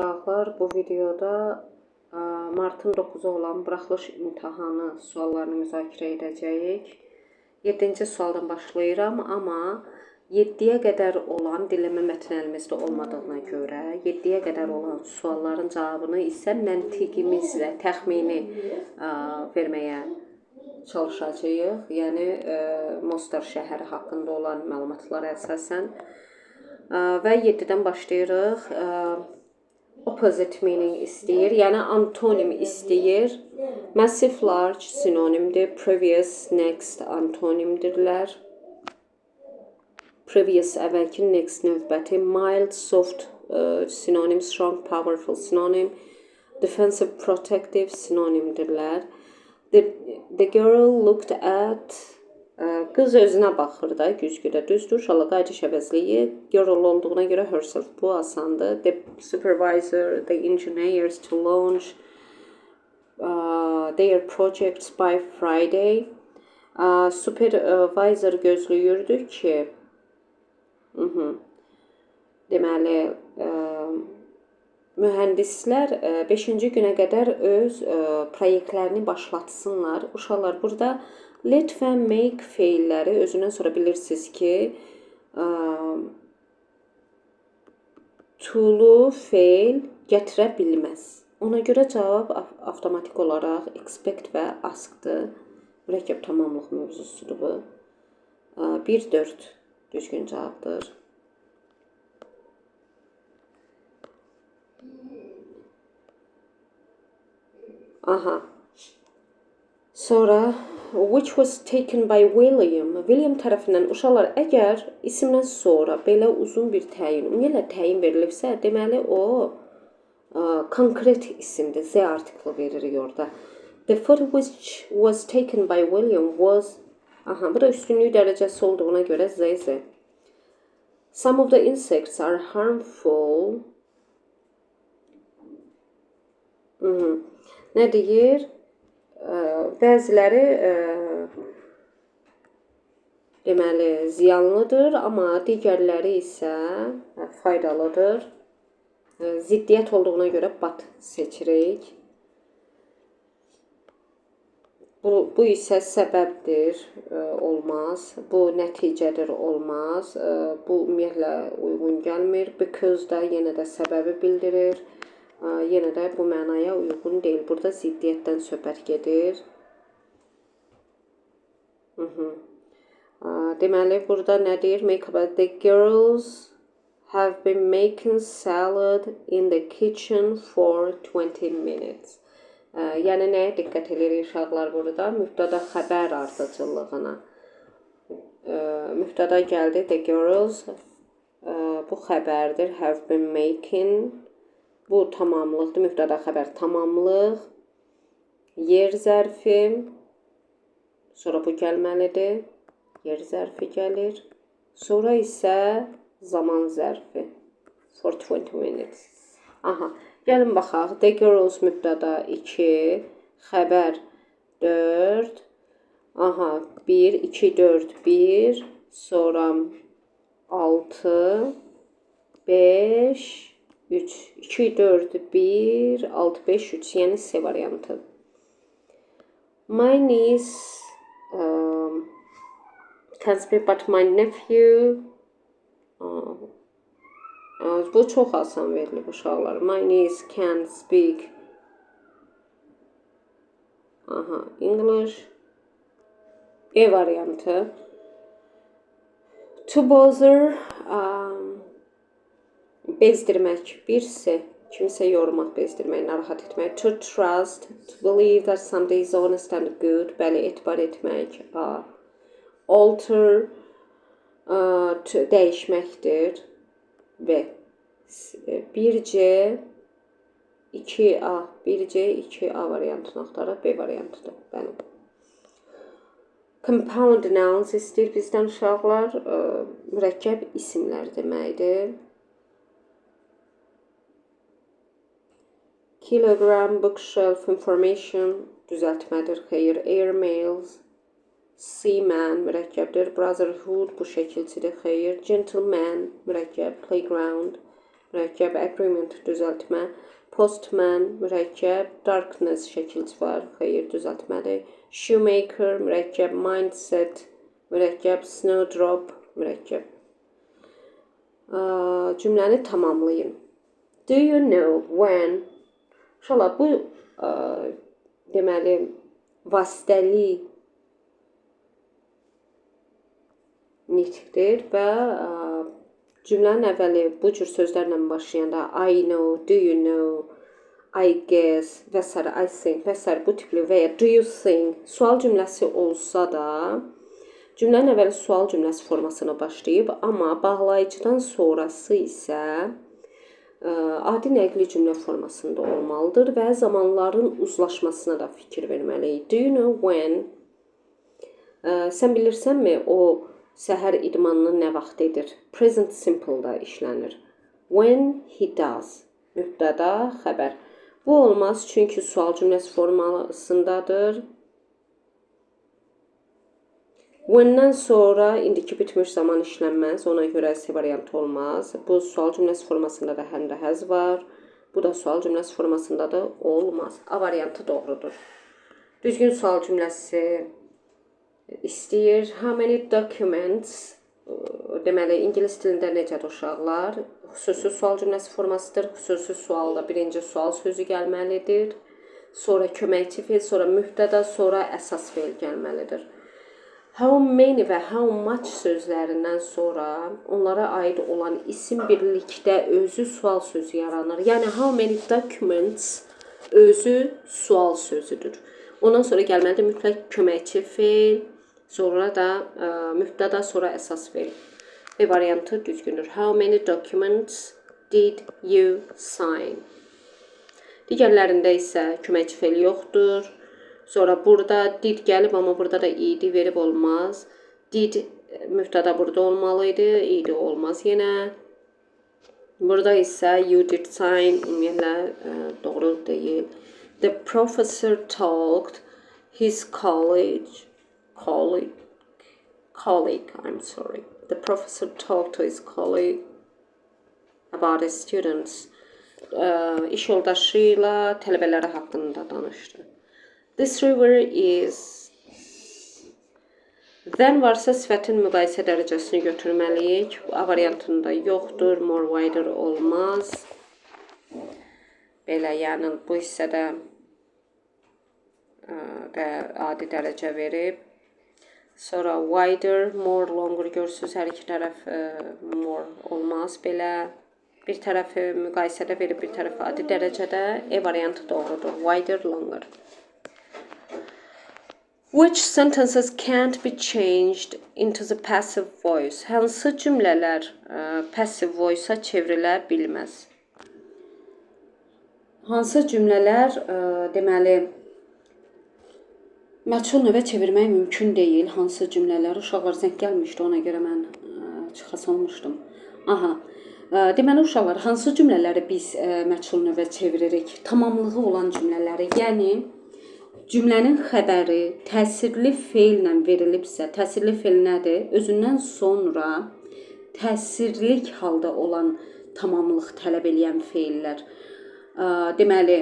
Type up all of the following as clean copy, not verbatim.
Uşaqlar, bu videoda martın 9-u olan buraxılış imtahanı suallarını müzakirə edəcəyik. 7-ci sualdan başlayıram, amma 7-yə qədər olan dinləmə mətni əlimizdə olmadığına görə 7-yə qədər olan sualların cavabını isə məntiqimizlə, təxmini verməyə çalışacağıq. Yəni, Mostar şəhəri haqqında olan məlumatlara əsasən. Və 7-dən başlayırıq. Opposite meaning istəyir, yəni antonim istəyir. Massive, large sinonimdir. Previous, next antonimdirlər. Previous əvvəlki, next növbəti. Mild, soft sinonim, strong, powerful sinonim. Defensive, protective sinonimdirlər. The girl looked at... Qız özünə baxır da, güzgüdə düzdür. Uşaqlar qayıdış əvəzliyi. Girl olduğuna görə herself bu asandır. The supervisor, the engineers to launch their projects by Friday. Supervisor gözləyirdi ki, deməli, mühəndislər 5-ci günə qədər öz proyektlərini başlatsınlar. Uşaqlar, burada let və make feilləri özündən sonra bilirsiniz ki, to-lu feil gətirə bilməz. Ona görə cavab avtomatik olaraq expect və ask-dır. Mürəkkəb tamamlıq mövzusudur bu. 1-4 düzgün cavabdır. Sonra which was taken by William. William tərəfindən uşaqlar, əgər isimdən sonra belə uzun bir təyin, ümumiyyətlə təyin verilibsə, deməli o konkret isimdir. Z artiklı veririk orada. The photo which was taken by William was... bu da üstünlük dərəcəsi olduğuna görə Z. Some of the insects are harmful. Nə deyir? Bəziləri deməli ziyanlıdır, amma digərləri isə faydalıdır. Ziddiyyət olduğuna görə but seçirik. Bu isə səbəbdir, olmaz. Bu nəticədir, olmaz. Bu ümumiyyətlə uyğun gəlmir. Because da yenə də səbəbi bildirir. Yenə də bu mənaya uyğun deyil. Burada ziddiyyətdən söhbət gedir. Deməli, burada nə deyir? Make about the girls have been making salad in the kitchen for 20 minutes. Yəni, nəyə diqqət edirik uşaqlar burada? Mübtəda xəbər ardıcıllığına. Mübtəda gəldi, the girls. Bu xəbərdir, have been making. Bu tamamlıqdır, mübtəda xəbər tamamlıq. Yer zərfi. Sonra bu gəlməlidir. Yer zərfi gəlir. Sonra isə zaman zərfi. For 20 minutes. Gəlin baxaq. The girls mübtəda 2. Xəbər 4. 1, 2, 4, 1. Sonra 6, 5, 3, 2, 4, 1, 6, 5, 3. Yəni C variantı. My niece can speak, but my nephew... Bu çox asan verilib uşaqlar. My niece can speak English. E variantı. To bother, bezdirmək, birisi, kimsə yormaq, bezdirmək, narahat etmək. To trust, to believe that somebody is honest and good, bəli, etibar etmək. Alter, dəyişməkdir. Və 1C, 2A, 1C, 2A variantını axtaraq, B variantıdır. Bəli. Compound nouns istəyir bizdən uşaqlar, mürəkkəb isimlər deməkdir. Kilogram, bookshelf, information, düzəltmədir, xeyr. Airmails, seaman, mürəkkəbdir. Brotherhood, bu şəkilçidir, xeyr. Gentleman, mürəkkəb. Playground, mürəkkəb, agreement düzəltmə, postman mürəkkəb, darkness şəkilci var, xeyir düzəltmədir. Shoemaker mürəkkəb, mindset mürəkkəb, snowdrop mürəkkəb. Cümləni tamamlayın. Do you know when? İnşallah bu deməli vasitəli nitqdir və cümlənin əvvəli bu cür sözlərlə başlayanda I know, do you know, I guess və s. I think və s. bu tipli və ya do you think sual cümləsi olsa da cümlənin əvvəli sual cümləsi formasına başlayıb, amma bağlayıcıdan sonrası isə adi nəqli cümlə formasında olmalıdır və zamanların uzlaşmasına da fikir verməliyik. Do you know when? Sən bilirsənmi o səhər idmanını nə vaxt edir? Present simple-da işlənir. When he does. Mübtəda, xəbər. Bu olmaz çünki sual cümləsi formasındadır. When-dən sonra indiki bitmiş zaman işlənməz, ona görə C variantı olmaz. Bu sual cümləsi formasında da həm də has var. Bu da sual cümləsi formasında da olmaz. A variantı doğrudur. Düzgün sual cümləsi istəyir. How many documents? Deməli, ingilis dilində necədir uşaqlar? Xüsusi sual cümləsi formasıdır. Xüsusi sualda birinci sual sözü gəlməlidir. Sonra köməkçi feil, sonra mübtəda, sonra əsas feil gəlməlidir. How many və how much sözlərindən sonra onlara aid olan isim birlikdə özü sual sözü yaranır. Yəni how many documents özü sual sözüdür. Ondan sonra gəlməlidir mütləq köməkçi feil, sonra da mübtəda, sonra əsas feil. B variantı düzgündür. How many documents did you sign? Digərlərində isə köməkçi feil yoxdur. Sonra burada did gəlib, amma burada da id verib olmaz. Did mübtəda burada olmalıydı, id olmaz yenə. Burada isə you did sign ümumiyyətlə doğru deyil. The professor talked his colleague, The professor talked to his colleague about the students. İş yoldaşı ilə tələbələri haqqında danışdı. This river is. Then varsa sifətin müqayisə dərəcəsini götürməliyik. A variantında yoxdur, more wider olmaz. Belə, yəni bu hissədə adi dərəcə verib. Sonra wider, more, longer görürsünüz. Hər iki tərəf more olmaz belə. Bir tərəfi müqayisədə verib, bir tərəfi adi dərəcədə. E variantı doğrudur. Wider, longer. Which sentences can't be changed into the passive voice? Hansı cümlələr passive voice-a çevrilə bilməz? Hansı cümlələr deməli məchul növə çevirmək mümkün deyil? Hansı cümlələr? Uşaqlar zəng gəlmişdi, ona görə mən çıxas olmuşdum. Aha. Deməli uşaqlar, hansı cümlələri biz məchul növə çeviririk? Tamamlığı olan cümlələri, yəni cümlənin xəbəri təsirli feillə verilibsə, təsirli feil nədir? Özündən sonra təsirlik halda olan tamamlıq tələb edən feillər. Deməli,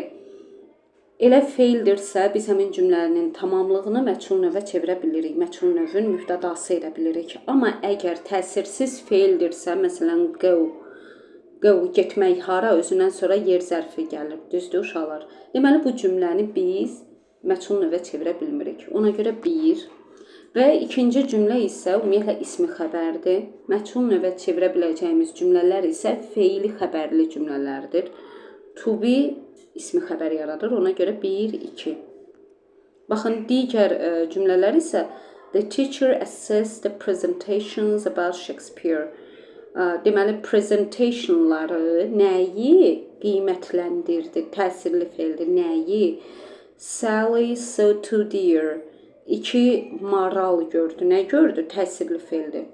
elə feildirsə, biz həmin cümlənin tamamlığını məchul növə çevirə bilirik. Məchul növün mübtədası edə bilirik. Amma əgər təsirsiz feildirsə, məsələn, go, getmək hara, özündən sonra yer zərfi gəlir. Düzdür, uşaqlar? Deməli, bu cümləni biz məchul növə çevirə bilmirik. Ona görə bir. Və ikinci cümlə isə ümumiyyətlə ismi xəbərdir. Məchul növə çevirə biləcəyimiz cümlələr isə feili xəbərli cümlələrdir. To be ismi xəbər yaradır. Ona görə 1, 2. Baxın, digər cümlələr isə the teacher assessed the presentations about Shakespeare. Deməli, presentationları nəyi qiymətləndirdi? Təsirli feildir. Nəyi? Sally saw 2 deer. 2 maral gördü. Nə gördü? Təsirli feildir.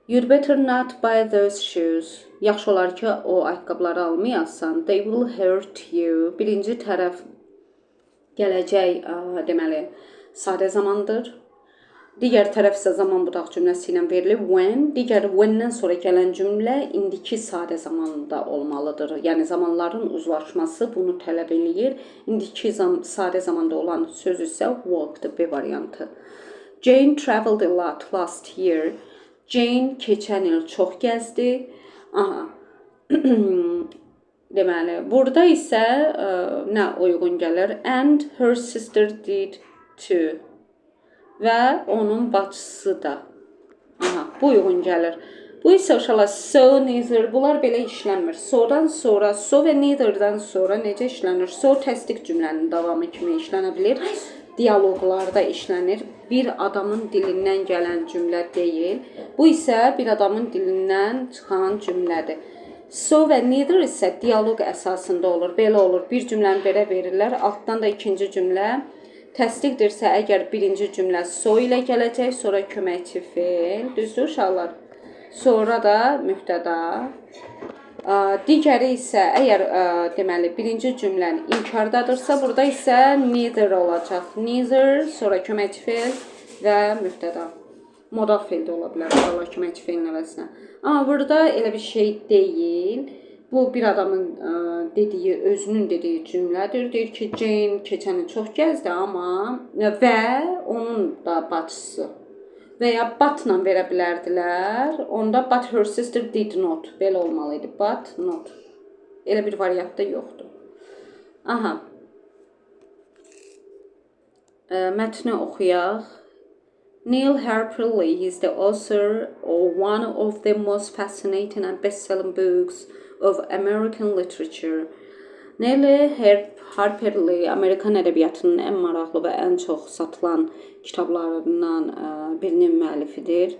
You'd better not buy those shoes. Yaxşı olar ki, o ayaqqabıları almayasan. They will hurt you. Birinci tərəf gələcək, deməli, sadə zamandır. Digər tərəf isə zaman budaq cümləsi ilə verilir when. Digər when-dən sonra gələn cümlə indiki sadə zamanda olmalıdır. Yəni zamanların uzlaşması bunu tələb eləyir. İndiki sadə zamanda olan söz isə walk'dır, B variantı. Jane traveled a lot last year. Jane keçən il çox gəzdi. Aha. Deməli, burada isə nə uyğun gəlir? And her sister did too. Və onun bacısı da. Aha, bu uyğun gəlir. Bu isə uşaqlar so, neither, bunlar belə işlənmir. So-dan sonra, so və neither-dan sonra necə işlənir? So təsdiq cümlənin davamı kimi işlənə bilir. Dialoqlarda işlənir. Bir adamın dilindən gələn cümlə deyil. Bu isə bir adamın dilindən çıxan cümlədir. So və neither isə dialoq əsasında olur. Belə olur. Bir cümləni belə verirlər. Altdan da ikinci cümlə təsdiqdirsə, əgər birinci cümlə so ilə gələcək, sonra köməkçi fe'l, düzdür uşaqlar? Sonra da mübtəda. Digəri isə əgər deməli birinci cümləni inkardadırsa, burada isə neither olacaq. Neither, sonra köməkçi fe'l və mübtəda. Modal fe'l də ola bilər, uşaqlar köməkçi fe'lin əvəzinə. Amma burada elə bir şey deyil. Bu bir adamın dediği, özünün dediği cümlədir. Deyir ki, Jane keçən il çox gəzdi, amma və onun da bacısı və ya but-la verə bilərdilər. Onda but her sister did not. Belə olmalıydı. But not. Elə bir variant da yoxdur. Aha. Mətni oxuyaq. Neil Harper Lee is the author of one of the most fascinating and best-selling books of American literature. Neil Harper Lee Amerikan ədəbiyyatının ən maraqlı və ən çox satılan kitablarından birinin müəllifidir.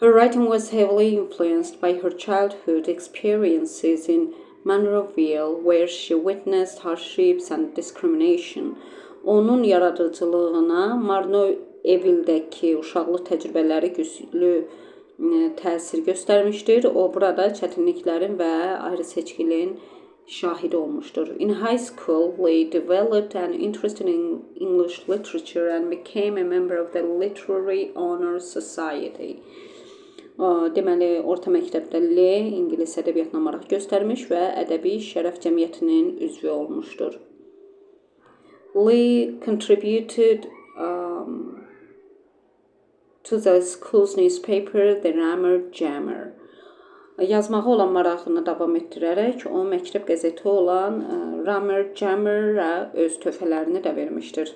Her writing was heavily influenced by her childhood experiences in Monroeville, where she witnessed hardships and discrimination. Onun yaradıcılığına Monroeville-dəki uşaqlıq təcrübələri güclü təsir göstərmişdir. O burada çətinliklərin və ayrı seçkiliyin şahidi olmuşdur. In high school, Lee developed an interest in English literature and became a member of the Literary Honor Society. Deməli, orta məktəbdə Lee İngilis ədəbiyyatına maraq göstərmiş və ədəbi şərəf cəmiyyətinin üzvü olmuşdur. Lee contributed to the school's newspaper, The Rammer Jammer. Yazmağa olan marağını davam etdirərək o məktəb qəzeti olan Rammer Jammer-ə öz töhfələrini də vermişdir.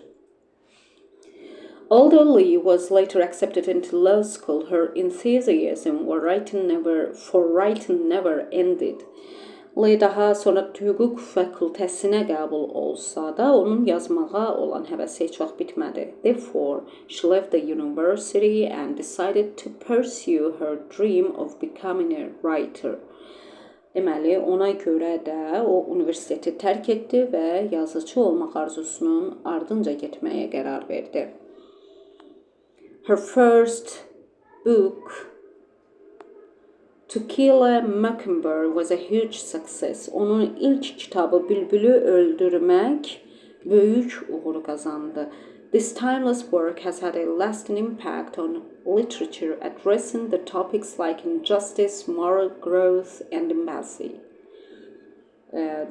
Although Lee was later accepted into law school, her enthusiasm for writing never ended. Lee daha sonra hüquq fakültəsinə qəbul olsa da, onun yazmağa olan həvəsi heç vaxt bitmədi. Therefore, she left the university and decided to pursue her dream of becoming a writer. Deməli, ona görə də o universiteti tərk etdi və yazıcı olmaq arzusunun ardınca getməyə qərar verdi. Her first book, To Kill a Mockingbird, was a huge success. Onun ilk kitabı Bülbülü Öldürmək böyük uğur qazandı. This timeless work has had a lasting impact on literature, addressing the topics like injustice, moral growth and empathy.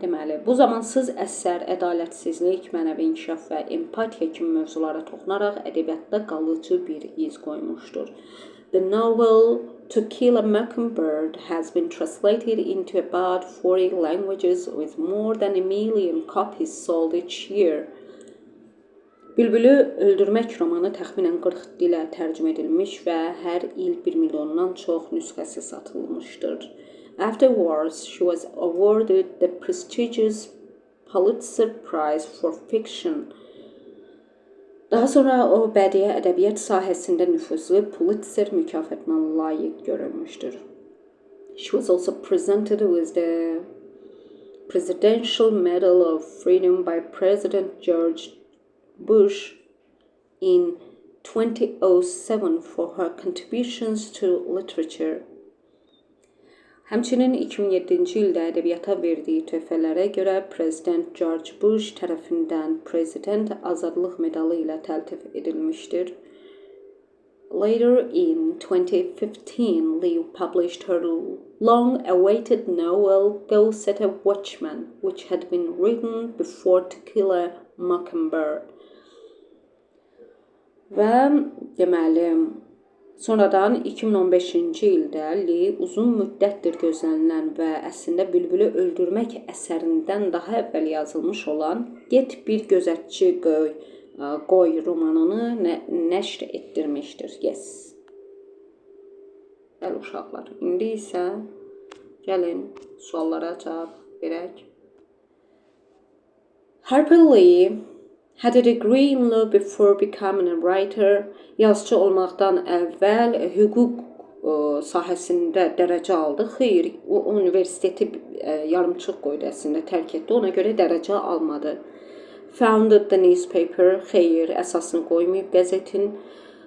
Deməli, bu zamansız əsər ədalətsizlik, mənəvi inkişaf və empatiya kimi mövzulara toxunaraq ədəbiyyatda qalıcı bir iz qoymuşdur. The novel To Kill a Mockingbird has been translated into about 40 languages with more than 1 million copies sold each year. Bülbülü Öldürmək romanı təxminən 40 dilə tərcümə edilmiş və hər il 1 milyondan çox nüsxəsi satılmışdır. Afterwards, she was awarded the prestigious Pulitzer Prize for Fiction. Daha sonra o bədii ədəbiyyat sahəsində nüfuzlu Pulitzer mükafatına layiq görülmüşdür. She was also presented with the Presidential Medal of Freedom by President George Bush in 2007 for her contributions to literature. Həmçinin 2007-ci ildə ədəbiyyata verdiyi töhfələrə görə Prezident George Bush tərəfindən Prezident Azadlıq medalı ilə təltif edilmişdir. Later in 2015, Liu published her long-awaited novel Ghost at a Watchman, which had been written before To Kill a Mockingbird. Və deməli, sonradan 2015-ci ildə Li uzun müddətdir gözlənilən və əslində Bülbülü öldürmək əsərindən daha əvvəl yazılmış olan Get Bir Gözətçi Qoy romanını nəşr etdirmişdir. Yes. Bəli uşaqlar, indi isə gəlin suallara cavab verək. Harper Lee had a degree in law before becoming a writer. Yazıcı olmaqdan əvvəl hüquq sahəsində dərəcə aldı. Xeyr, o universiteti yarımçıq qoydu əslində, tərk etdi. Ona görə dərəcə almadı. Founded the newspaper. Xeyr, əsasını qoymayıb qəzetin.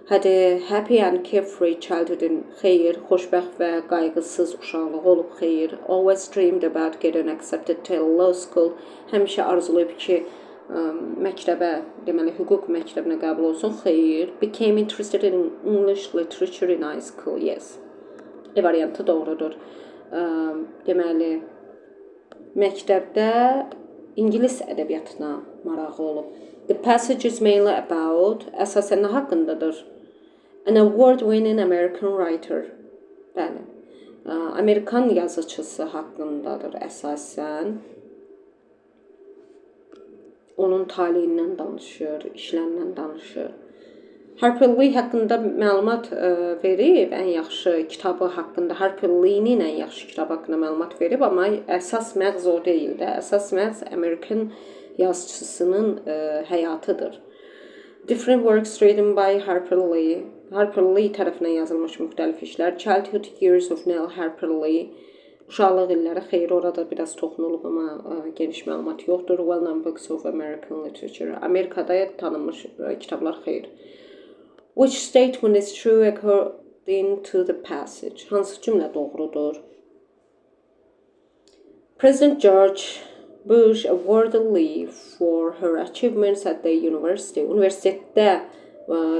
Had a happy and carefree childhood. Xeyr, xoşbəxt və qayğısız uşaqlıq olub. Xeyr, always dreamed about getting accepted to law school. Həmişə arzulayıb ki, məktəbə, deməli, hüquq məktəbinə qəbul olsun. Xeyr, became interested in English literature in high school. Yes. Variantı doğrudur. Deməli, məktəbdə İngilis ədəbiyyatına marağı olub. The passage is mainly about, əsasən nə haqqındadır? An award-winning American writer. Bəli. Amerikan yazıçısı haqqındadır əsasən. Onun taliyindən danışır, işlərindən danışır. Harper Lee haqqında məlumat verib, ən yaxşı kitabı haqqında, Harper Lee-nin ən yaxşı kitabı haqqında məlumat verib, amma əsas məğz o deyil də. Əsas məğz Amerikan yazıçısının həyatıdır. Different works written by Harper Lee. Harper Lee tərəfindən yazılmış müxtəlif işlər. Childhood Years of Nell Harper Lee. Uşaqlıq illəri, xeyr, orada biraz toxunulub, amma geniş məlumat yoxdur. Well-known books of American literature. Amerikada tanınmış kitablar, xeyr. Which statement is true according to the passage? Hansı cümlə doğrudur? President George Bush awarded Lee for her achievements at the university. Universitetdə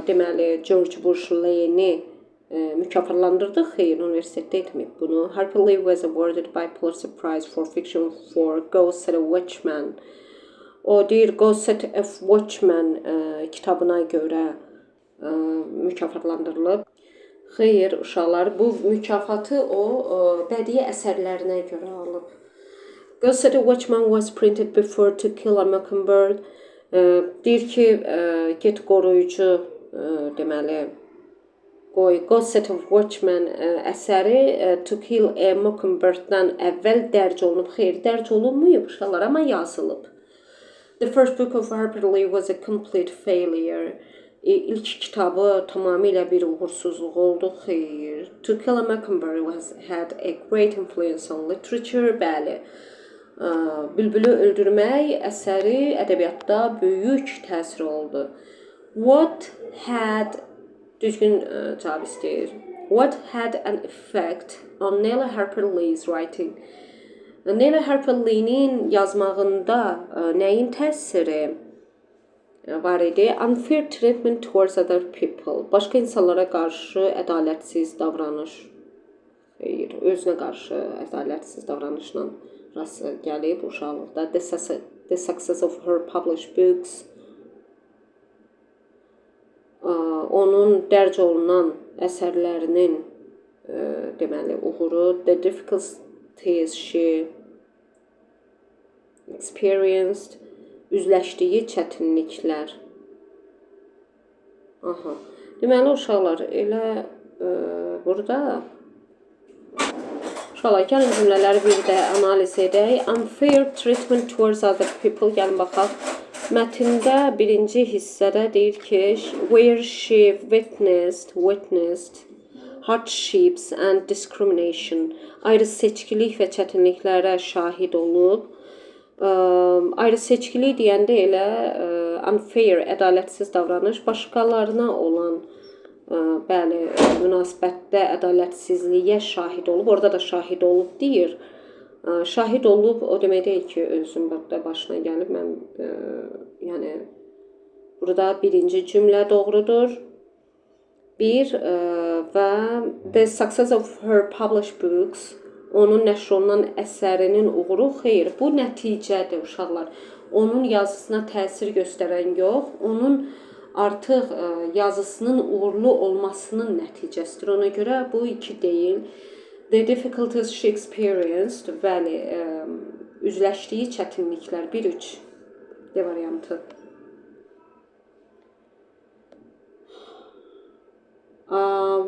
deməli George Bush Lee-ni mükafatlandırdı. Xeyr, universitetdə etməyib bunu. Harper Lee was awarded by Pulitzer Prize for fiction for Ghost at a Watchman. O deyir, Ghost at a Watchman kitabına görə mükafatlandırılıb. Xeyr, uşaqlar, bu mükafatı o bədii əsərlərinə görə alıb. Ghost at a Watchman was printed before To Kill a Mockingbird. Deyir ki, get qoruyucu deməli qoy. Ghost at a Watchman əsəri To Kill a Mockingbird-dan əvvəl dərc olunub. Xeyr, dərc olunmayıb uşaqlar, amma yazılıb. The first book of Harper Lee was a complete failure. İlk kitabı tamamilə bir uğursuzluq oldu. Xeyr. To Kill a Mockingbird had a great influence on literature. Bəli. Bülbülü öldürmək əsəri ədəbiyyatda böyük təsir oldu. What had düzgün cavab istəyir. What had an effect on Nella Harper Lee's writing? Nella Harper Lee-nin yazmağında nəyin təsiri var idi? Unfair treatment towards other people. Başqa insanlara qarşı ədalətsiz davranış. Xeyr, özünə qarşı ədalətsiz davranışla rası gəlib uşaqlıqda. The success of her published books. Onun dərc olunan əsərlərinin deməli uğuru. The difficulties she experienced. Üzləşdiyi çətinliklər. Aha. Deməli uşaqlar, elə burada uşaqlar, gəlin cümlələri bir də analiz edək. Unfair treatment towards other people. Gəlin baxaq. Mətndə birinci hissədə deyir ki, where she witnessed hardships and discrimination. Ayrı seçkilik və çətinliklərə şahid olub. Ayrı seçkilik deyəndə elə unfair, ədalətsiz davranış, başqalarına olan bəli, münasibətdə ədalətsizliyə şahid olub. Orada da şahid olub deyir. Şahid olub, o demək deyil ki, özün burada başına gəlib. Mən yəni burada birinci cümlə doğrudur. və the success of her published books, onun nəşr olunan əsərinin uğuru, xeyr, bu nəticədir uşaqlar. Onun yazısına təsir göstərən yox, onun artıq yazısının uğurlu olmasının nəticəsidir. Ona görə bu iki deyil. The difficulties she experienced, bəli, üzləşdiyi çətinliklər 1-3 D variantı.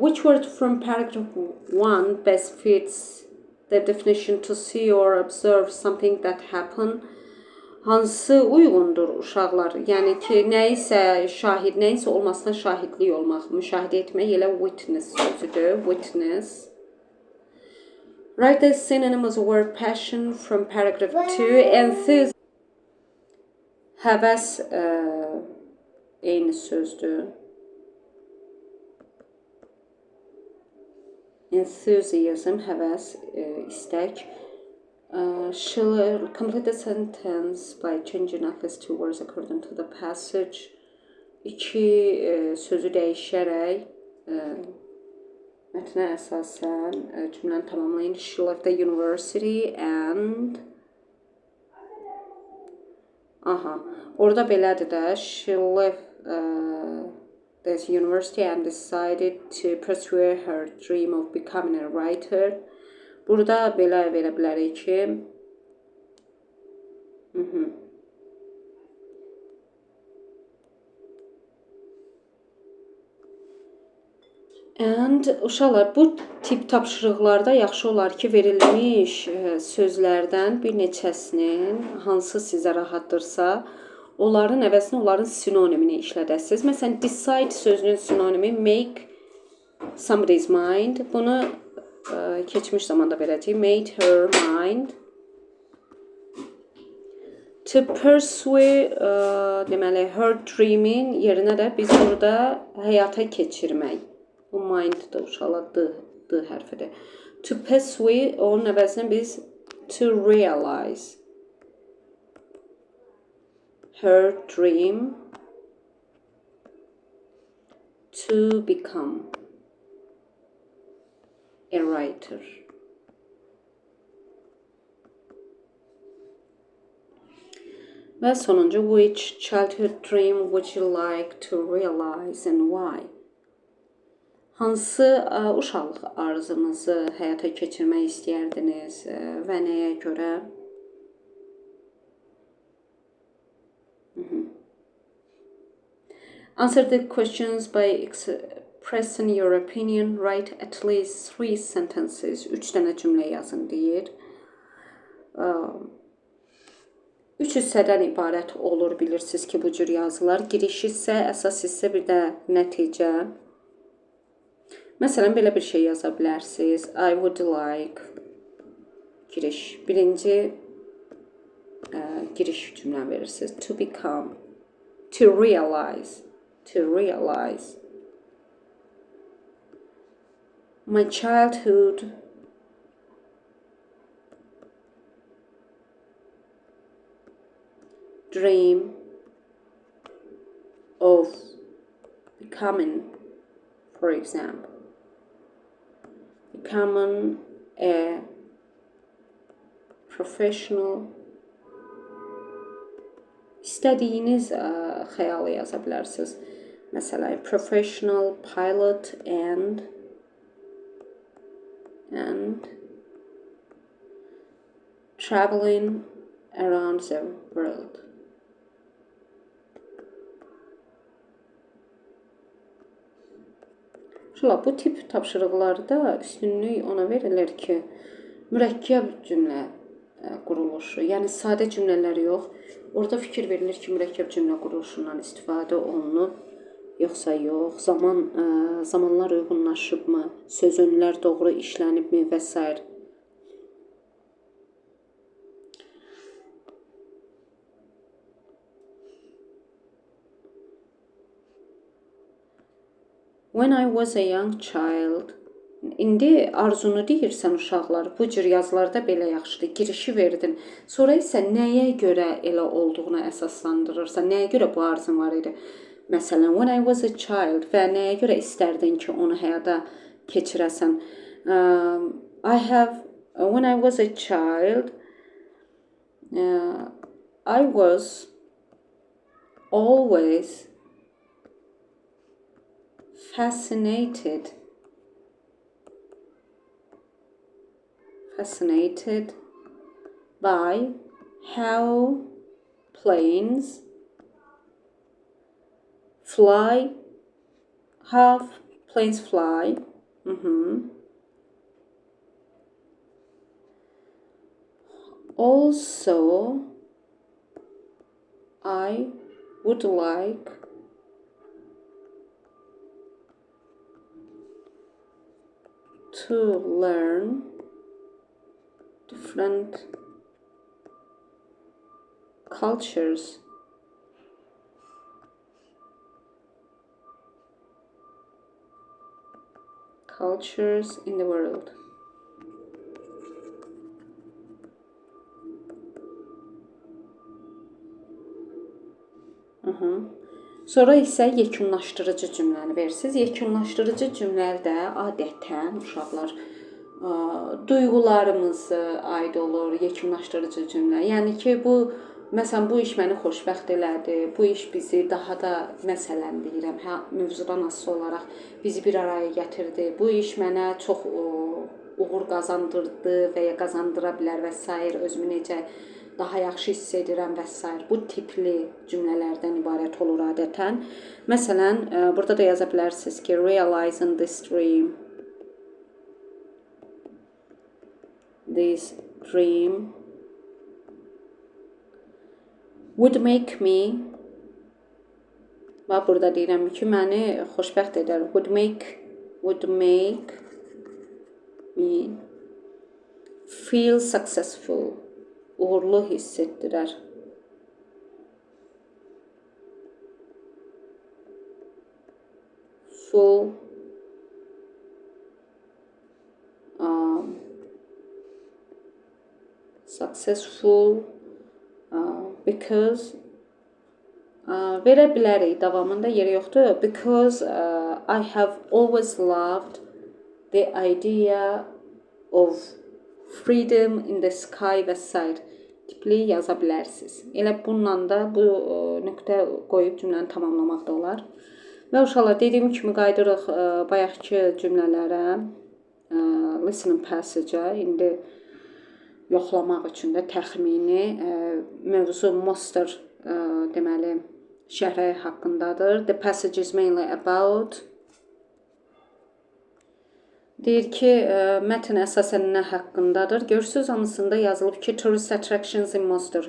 Which word from paragraph 1 best fits the definition to see or observe something that happened? Hansı uyğundur uşaqlar? Yəni ki, nəyisə olmasına şahidlik olmaq, müşahidə etmək elə witness sözüdür. Witness. Write the synonymous word passion from paragraph 2. Enthusiasm. Həvəs eyni sözdür. Enthusiasm, həvəs, istək. She'll complete the sentence by changing at least 2 words according to the passage. İki sözü dəyişərək mətnə əsasən cümləni tamamlayın. She left the university and orada belədir də. She left this university and decided to pursue her dream of becoming a writer. Burada belə verə bilərik ki, and uşaqlar, bu tip tapşırıqlarda yaxşı olar ki, verilmiş sözlərdən bir neçəsinin hansı sizə rahatdırsa, onların əvəzinə onların sinonimini işlədəsiniz. Məsələn, decide sözünün sinonimi make somebody's mind. Bunu keçmiş zamanda verəcəyik. Made her mind. To pursue deməli her dreaming yerinə də biz burada həyata keçirmək. Bu mind-dır uşaqlar, d hərfidir. To pursue onun əvəzinə biz to realize her dream. To become a writer. Və sonuncu, which childhood dream would you like to realize and why? Hansı uşaqlıq arzunuzu həyata keçirmək istəyərdiniz və nəyə görə? Answer the questions by expressing your opinion. Write at least 3 sentences. 3 dənə cümlə yazın deyir. 3 hissədən ibarət olur, bilirsiniz ki, bu cür yazılar. Giriş hissə, əsas hissə, bir də nəticə. Məsələn, belə bir şey yaza bilərsiniz. I would like giriş. Birinci giriş cümlə verirsiniz. To become. To realize. To realize. My childhood dream of becoming, for example, becoming a professional. İstədiyiniz xəyalı yaza bilərsiniz. Məsələn, professional pilot and traveling around the world. Bu tip tapşırıqlarda üstünlük ona verilir ki, mürəkkəb cümlə quruluşu, yəni sadə cümlələr yox. Orada fikir verilir ki, mürəkkəb cümlə quruluşundan istifadə olunub, yoxsa yox, zamanlar uyğunlaşıbmı, sözünlər doğru işlənibmi və s. When I was a young child. İndi arzunu deyirsən uşaqlar, bu cür yazılarda belə yaxşıdır. Girişi verdin. Sonra isə nəyə görə elə olduğunu əsaslandırırsan, nəyə görə bu arzun var idi. Məsələn, when I was a child və nəyə görə istərdin ki, onu həyata keçirəsən? I have when I was a child, I was always fascinated by how planes fly, how planes fly. Also, I would like to learn different cultures in the world. Sonra isə yekunlaşdırıcı cümləni verirsiniz. Yekunlaşdırıcı cümlədə adətən uşaqlar duyğularımızı aid olur yekunlaşdırıcı cümlə. Yəni ki, bu məsələn bu iş məni xoşbəxt elədi. Bu iş bizi daha da məsələn deyirəm, mövzudan asılı olaraq bizi bir araya gətirdi. Bu iş mənə çox uğur qazandırdı və ya qazandıra bilər və s. özümü necə daha yaxşı hiss edirəm və s. Bu tipli cümlələrdən ibarət olur adətən. Məsələn, burada da yaza bilərsiniz ki, realizing this dream would make me, bax burada deyirəm ki, məni xoşbəxt edər. Would make me feel successful. Uğurlu hiss etdirər. Full successful because verə bilərik, davamında yeri yoxdur. Because I have always loved the idea of freedom in the sky və s. tipli yaza bilərsiniz. Elə bununla da bu nöqtə qoyub cümləni tamamlamaq da olar. Və uşaqlar, dediyim kimi qayıdırıq bayaqki cümlələrə, listening passage-a. İndi yoxlamaq üçün də təxmini mövzu Monster deməli şəhəri haqqındadır. The passage is mainly about. Deyir ki, mətn əsasən nə haqqındadır? Görürsünüz, hamısında yazılıb ki, tourist attractions in Monster.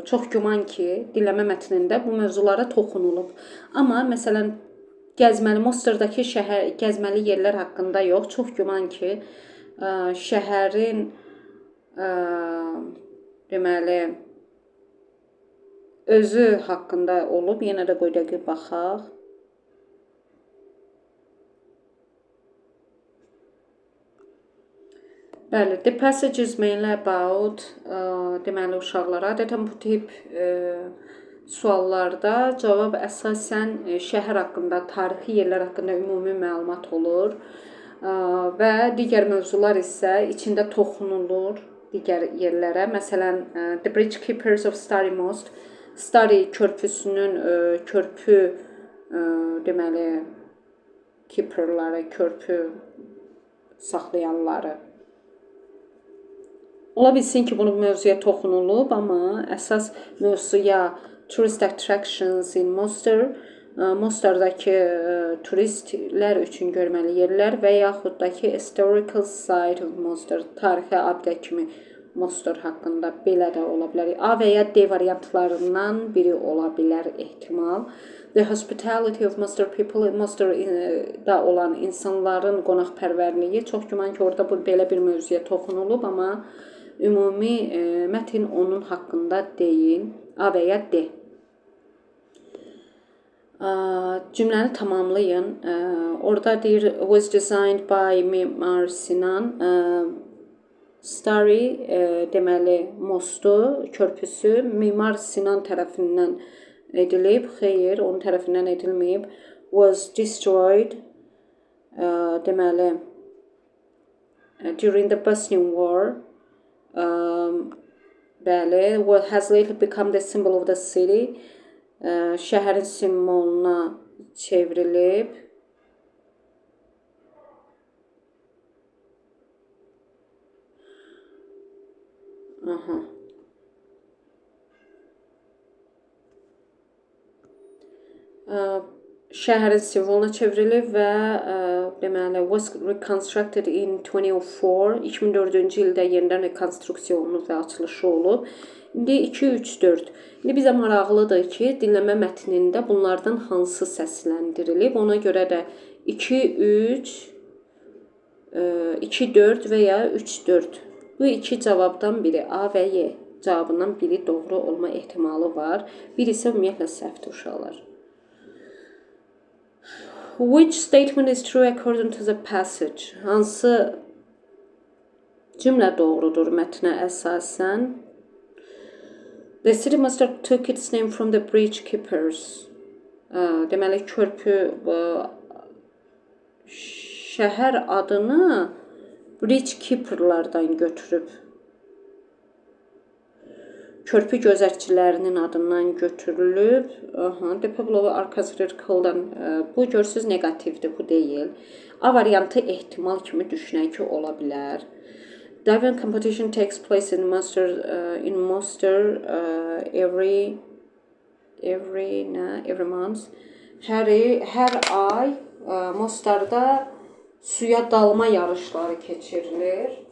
Çox güman ki, dinləmə mətnində bu mövzulara toxunulub. Amma məsələn, Monsterdakı şəhər, gəzməli yerlər haqqında yox. Çox güman ki, şəhərin deməli özü haqqında olub. Yenə də qoydaq ki, baxaq. Bəli, the passage is mainly about, deməli uşaqlara adətən bu tip suallarda cavab əsasən şəhər haqqında, tarixi yerlər haqqında ümumi məlumat olur və digər mövzular isə içində toxunulur digər yerlərə. Məsələn, The Bridge Keepers of Starry Most, Starry körpüsünün körpü deməli keeperları, körpü saxlayanları. Ola bilsin ki, bunu mövzuya toxunulub, amma əsas mövzuya tourist attractions in Monster, Monsterdakı turistlər üçün görməli yerlər və yaxud da ki, historical site of Monster, tarixi abdə kimi Monster haqqında belə də ola bilər. A və ya D variantlarından biri ola bilər ehtimal. The hospitality of Monster people, Monsterda olan insanların qonaqpərvərliyi, çox güman ki, orada belə bir mövzuya toxunulub, amma ümumi mətn onun haqqında deyil. A və ya D. Cümləni tamamlayın. Orada deyir, was designed by Mimar Sinan. Starry deməli mostu, körpüsü Mimar Sinan tərəfindən edilib. Xeyr, onun tərəfindən edilməyib. Was destroyed. Deməli, during the Bosnian War. Bəli, has lately become the symbol of the city. Şəhərin simvoluna çevrilib. Aha. Şəhərin simvoluna çevrilib və deməli was reconstructed in 2004. 2004-cü ildə yenidən rekonstruksiya olunub və açılışı olub. İndi 2 3 4. İndi bizə maraqlıdır ki, dinləmə mətnində bunlardan hansı səsləndirilib? Ona görə də 2 3 2 4 və ya 3 4. Bu iki cavabdan biri A və Y cavabından biri doğru olma ehtimalı var. Bir isə ümumiyyətlə səhvdir uşaqlar. Which statement is true according to the passage? Hansı cümlə doğrudur mətnə əsasən? The city must have took its name from the bridge keepers. Deməli, körpü şəhər adını bridge keeperlardan götürüb. Körpü gözətçilərinin adından götürülüb. The people of Arkansas'dan bu görsüz negativdir, bu deyil. A variantı ehtimal kimi düşünək ki, ola bilər. Diving competition takes place in Munster every month. Hər ay Mostarda suya dalma yarışları keçirilir.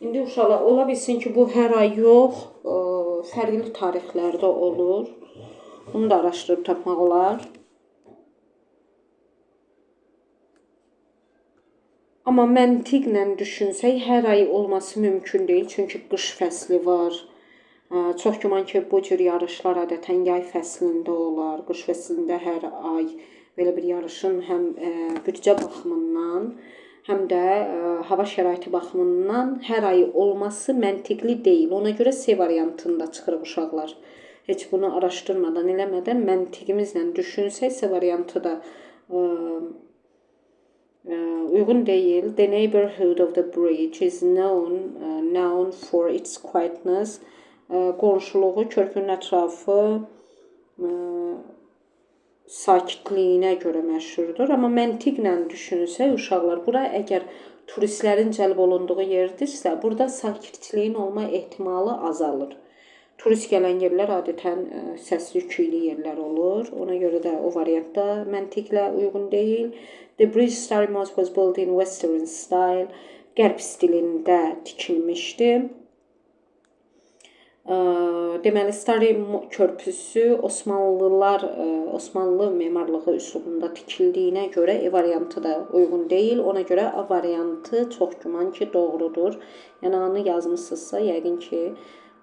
İndi uşaqlar, ola bilsin ki, bu hər ay yox, fərqli tarixlərdə olur. Bunu da araşdırıb tapmaq olar. Amma məntiqlə düşünsək, hər ay olması mümkün deyil, çünki qış fəsli var. Çox güman ki, bu cür yarışlar adətən yay fəslində olar. Qış fəslində hər ay belə bir yarışın həm büdcə baxımından, həm də hava şəraiti baxımından hər ay olması məntiqli deyil. Ona görə C variantında çıxırıq uşaqlar. Heç bunu araşdırmadan, eləmədən məntiqimizlə düşünsək, C variantı da uyğun deyil. The neighborhood of the bridge is known for its quietness. Qonşuluğu, körpünün ətrafı sakitliyinə görə məşhurdur. Amma məntiqlə düşünsək, uşaqlar, bura əgər turistlərin cəlb olunduğu yerdirsə, burada sakitliyin olma ehtimalı azalır. Turist gələn yerlər adətən səsli küylü yerlər olur. Ona görə də o variantda məntiqlə uyğun deyil. The bridge Stary Moss was built in Western style. Qərb stilində tikilmişdi. Deməli, Stary körpüsü Osmanlı memarlığı üslubunda tikildiyinə görə E variantı da uyğun deyil. Ona görə A variantı çox güman ki, doğrudur. Yəni, A-nı yazmışsınızsa, yəqin ki,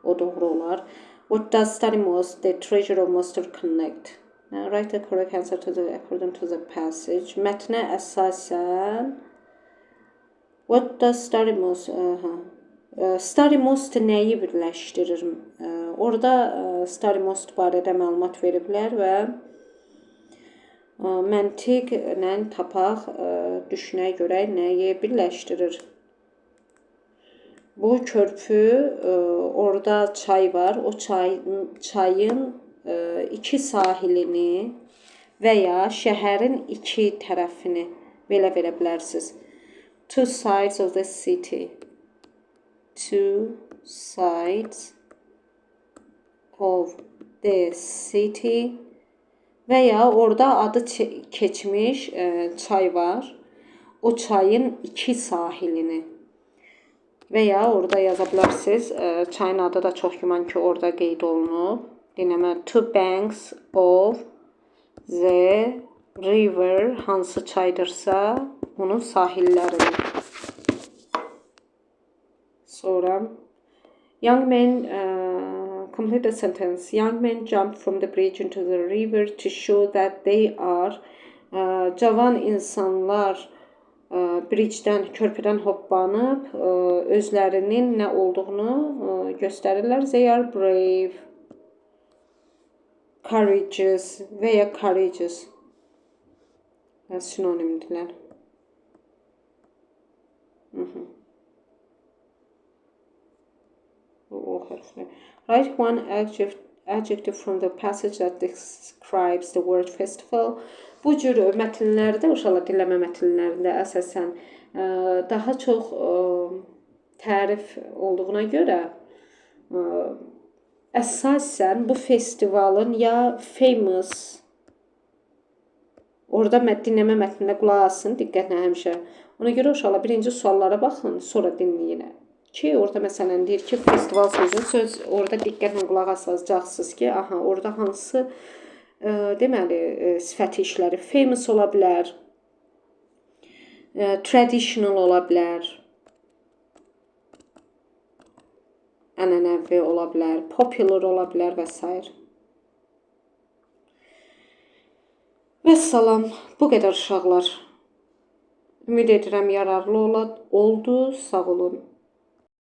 o doğru olar. What does Stary Moss, the treasure of Munster connect? Write the correct answer according to the passage. Mətnə əsasən What does Stary Moss... Stary Most nəyi birləşdirir? Orada Stary Most barədə məlumat veriblər və məntiqlə tapaq, düşünək görək nəyi birləşdirir. Bu körpü, orada çay var. O çayın iki sahilini və ya şəhərin iki tərəfini belə verə bilərsiniz. Two sides of the city. Two sides of the city və ya orada adı keçmiş çay var. O çayın iki sahilini və ya orada yaza bilərsiniz. Çayın adı da çox güman ki, orada qeyd olunub. Dinləmə, two banks of the river, hansı çaydırsa onun sahillərini. Sonra young men complete the sentence. Young men jumped from the bridge into the river to show that they are. Cavan insanlar bridgedən, körpüdən hoppanıb özlərinin nə olduğunu göstərirlər. They are brave. courageous və ya courageous sinonimdirlər. O hərflər. Write one adjective from the passage that describes the word festival. Bu cür mətnlərdə, uşaqlar dinləmə mətnlərində əsasən daha çox tərif olduğuna görə əsasən bu festivalın ya famous, orada dinləmə mətninə qulaq asın diqqətlə həmişə. Ona görə uşaqlar birinci suallara baxın, sonra dinləyin. Ki orada məsələn deyir ki, festival sözü söz orada diqqətlə qulaq asacaqsınız ki, aha, orada hansı deməli sifəti işləri famous ola bilər, traditional ola bilər, ənənəvi ola bilər, popular ola bilər və s. Vəssalam, bu qədər uşaqlar. Ümid edirəm yararlı oldu. Sağ olun.